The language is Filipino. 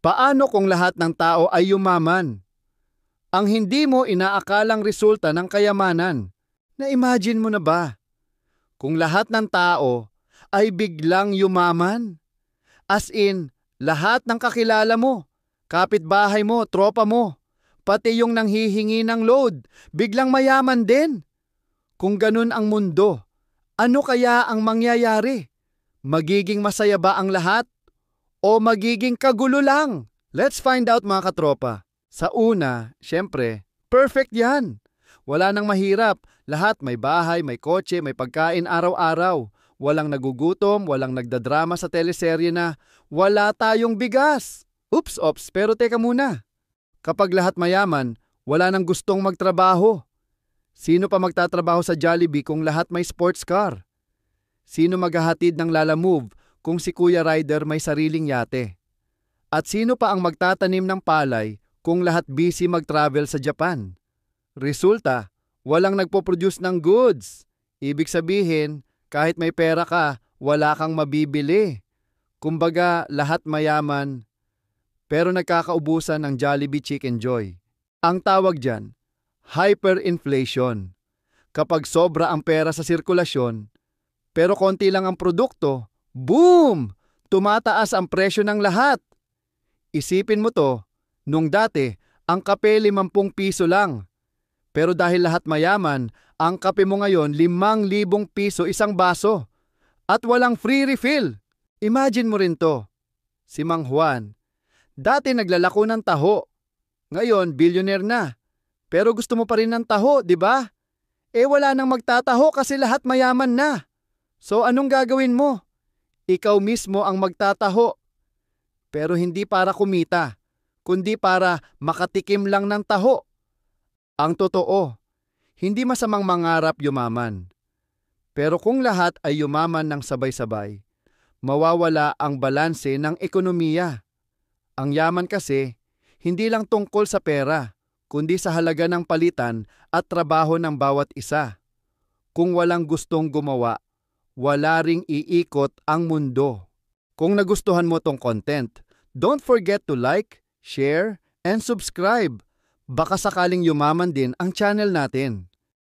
Paano kung lahat ng tao ay yumaman? Ang hindi mo inaakalang resulta ng kayamanan. Na-imagine mo na ba? Kung lahat ng tao ay biglang yumaman? As in, lahat ng kakilala mo, kapitbahay mo, tropa mo, pati yung nanghihingi ng load, biglang mayaman din. Kung ganun ang mundo, ano kaya ang mangyayari? Magiging masaya ba ang lahat? O magiging kagulo lang? Let's find out mga katropa. Sa una, syempre, perfect yan. Wala nang mahirap. Lahat may bahay, may kotse, may pagkain araw-araw. Walang nagugutom, walang nagdadrama sa teleserye na wala tayong bigas. Oops, pero teka muna. Kapag lahat mayaman, wala nang gustong magtrabaho. Sino pa magtatrabaho sa Jollibee kung lahat may sports car? Sino maghahatid ng Lalamove kung si Kuya Ryder may sariling yate? At sino pa ang magtatanim ng palay kung lahat busy mag-travel sa Japan? Resulta, walang nagpo-produce ng goods. Ibig sabihin, kahit may pera ka, wala kang mabibili. Kumbaga, lahat mayaman, pero nagkakaubusan ng Jollibee Chicken Joy. Ang tawag dyan, hyperinflation. Kapag sobra ang pera sa sirkulasyon, pero konti lang ang produkto, boom! Tumataas ang presyo ng lahat. Isipin mo to, nung dati, ang kape 50 piso lang. Pero dahil lahat mayaman, ang kape mo ngayon 5,000 piso isang baso. At walang free refill. Imagine mo rin to. Si Mang Juan, dati naglalako ng taho. Ngayon, billionaire na. Pero gusto mo pa rin ng taho, di ba? Wala nang magtataho kasi lahat mayaman na. So anong gagawin mo? Ikaw mismo ang magtataho. Pero hindi para kumita, kundi para makatikim lang ng taho. Ang totoo, hindi masamang mangarap yumaman. Pero kung lahat ay yumaman ng sabay-sabay, mawawala ang balanse ng ekonomiya. Ang yaman kasi, hindi lang tungkol sa pera, kundi sa halaga ng palitan at trabaho ng bawat isa. Kung walang gustong gumawa, wala ring iikot ang mundo. Kung nagustuhan mo tong content, don't forget to like, share, and subscribe. Baka sakaling yumaman din ang channel natin.